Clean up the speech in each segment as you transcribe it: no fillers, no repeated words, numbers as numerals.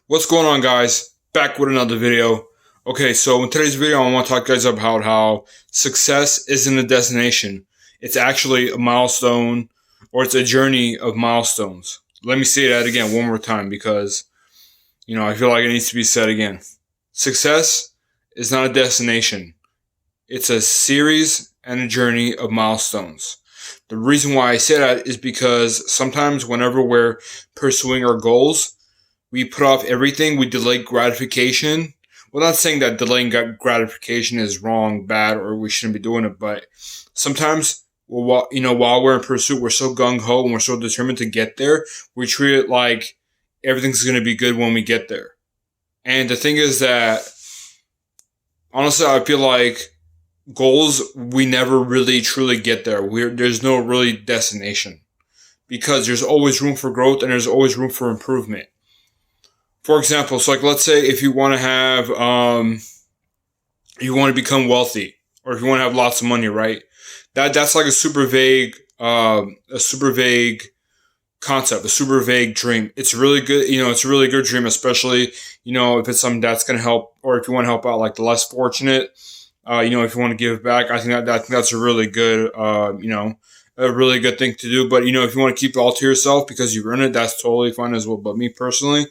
What's going on, guys? Back with another video. Okay, so in today's video, I want to talk to you guys about how success isn't a destination. It's actually a milestone, or it's a journey of milestones. Let me say that again one more time because, I feel like it needs to be said again. Success is not a destination. It's a series and a journey of milestones. The reason why I say that is because sometimes whenever we're pursuing our goals, we put off everything. We delay gratification. Well, not saying that delaying gratification is wrong, bad, or we shouldn't be doing it, but sometimes, while we're in pursuit, we're so gung ho and we're so determined to get there. We treat it like everything's going to be good when we get there. And the thing is that, honestly, I feel like goals, we never really truly get there. There's no really destination because there's always room for growth and there's always room for improvement. For example, so like let's say if you want to have, you want to become wealthy, or if you want to have lots of money, right? That's like a super vague concept, a super vague dream. It's really good, it's a really good dream, especially if it's something that's gonna help, or if you want to help out like the less fortunate. If you want to give back, I think that's a really good, a really good thing to do. But if you want to keep it all to yourself because you've earned it, that's totally fine as well. But me personally,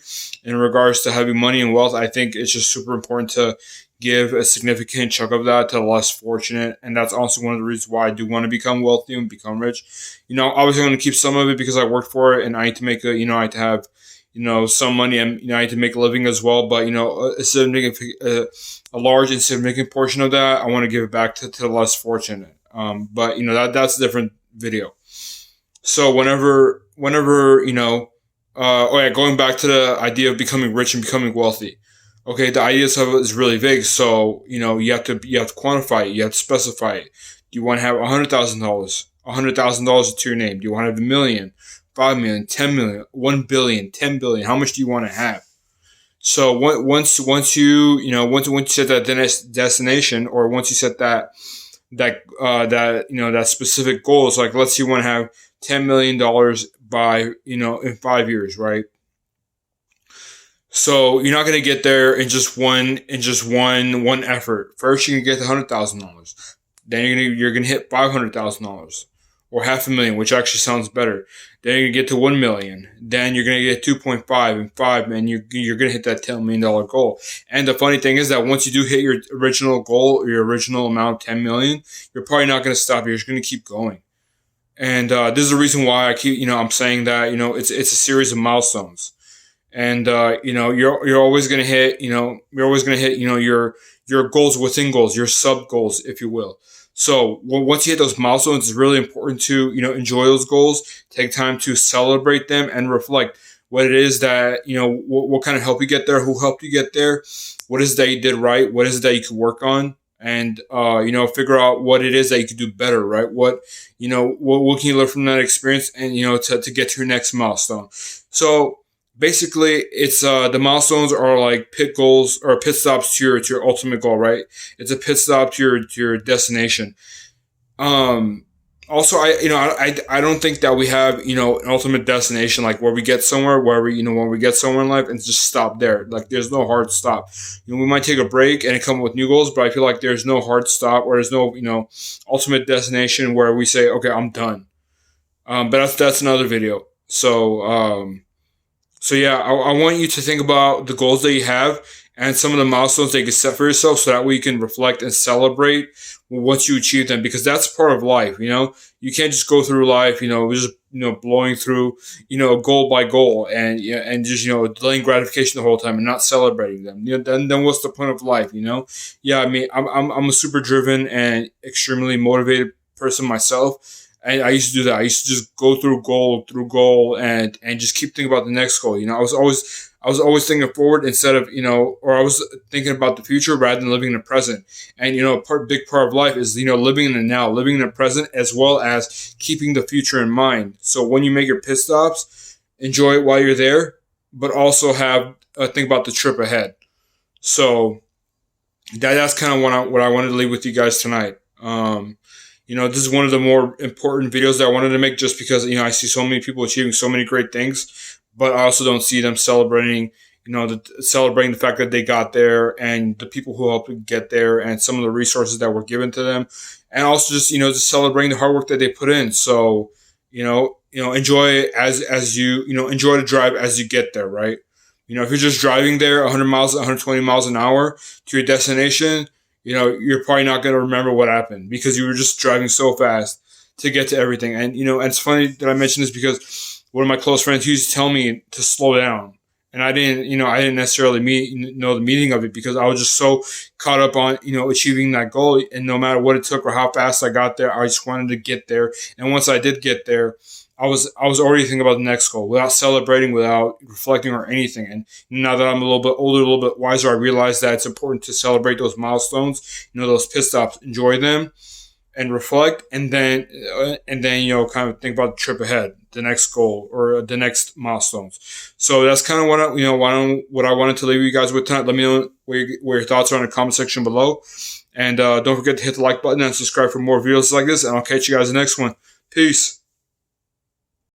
in regards to having money and wealth, I think it's just super important to give a significant chunk of that to the less fortunate, and that's also one of the reasons why I do want to become wealthy and become rich. Obviously, I'm going to keep some of it because I worked for it, and I need to make I need to have some money, and I need to make a living as well. But a large and significant portion of that, I want to give it back to the less fortunate. But that's a different video. So going back to the idea of becoming rich and becoming wealthy. Okay, the idea of it is really vague. So you have to quantify it. You have to specify it. Do you want to have $100,000, $100,000 to your name? Do you want to have a million, 5 million, 10 million, 1 billion, 10 billion? How much do you want to have? So once you set that destination, or once you set that specific goal, it's like, let's say you want to have $10 million by in 5 years, right? So you're not going to get there in just one effort. First, you're going to get $100,000. Then you're gonna hit $500,000 or $500,000, which actually sounds better. Then you're gonna get to 1 million. Then you're gonna get 2.5 and 5, and you're gonna hit that $10 million goal. And the funny thing is that once you do hit your original goal, or your original amount, 10 million, you're probably not gonna stop. You're just gonna keep going. And this is the reason why I'm saying that it's a series of milestones. And you're always gonna hit your goals within goals, your sub goals, if you will. So once you hit those milestones, it's really important to enjoy those goals, take time to celebrate them, and reflect what it is that what kind of help you get there, who helped you get there, what is it that you did right, what is it that you could work on, and figure out what it is that you could do better, right? What can you learn from that experience, and to get to your next milestone. So basically, it's the milestones are like pit goals or pit stops to your ultimate goal, right? It's a pit stop to your destination. Also, I don't think that we have an ultimate destination, like where we get somewhere, where when we get somewhere in life and just stop there. Like there's no hard stop. We might take a break and come up with new goals, but I feel like there's no hard stop, or there's no ultimate destination where we say, okay, I'm done. But that's another video. So yeah, I want you to think about the goals that you have and some of the milestones that you can set for yourself, so that way you can reflect and celebrate once you achieve them, because that's part of life. You can't just go through life, just blowing through, goal by goal, and just delaying gratification the whole time and not celebrating them. Then what's the point of life? Yeah, I mean, I'm a super driven and extremely motivated person myself. And I used to do that. I used to just go through goal and just keep thinking about the next goal. I was always thinking forward instead of, or I was thinking about the future rather than living in the present. And, big part of life is, living in the now, living in the present, as well as keeping the future in mind. So when you make your pit stops, enjoy it while you're there, but also think about the trip ahead. So that's kind of what I wanted to leave with you guys tonight. This is one of the more important videos that I wanted to make, just because, I see so many people achieving so many great things, but I also don't see them celebrating, celebrating the fact that they got there and the people who helped get there and some of the resources that were given to them, and also just celebrating the hard work that they put in. So enjoy as you enjoy the drive as you get there, right? If you're just driving there 100 miles, 120 miles an hour to your destination, you're probably not going to remember what happened because you were just driving so fast to get to everything. And it's funny that I mentioned this because one of my close friends used to tell me to slow down. And I didn't necessarily know the meaning of it because I was just so caught up on, achieving that goal. And no matter what it took or how fast I got there, I just wanted to get there. And once I did get there, I was already thinking about the next goal without celebrating, without reflecting or anything. And now that I'm a little bit older, a little bit wiser, I realize that it's important to celebrate those milestones, those pit stops, enjoy them, and reflect, and then kind of think about the trip ahead, the next goal or the next milestones. So that's kind of what I wanted to leave you guys with tonight. Let me know where your thoughts are in the comment section below, and don't forget to hit the like button and subscribe for more videos like this. And I'll catch you guys in the next one. Peace.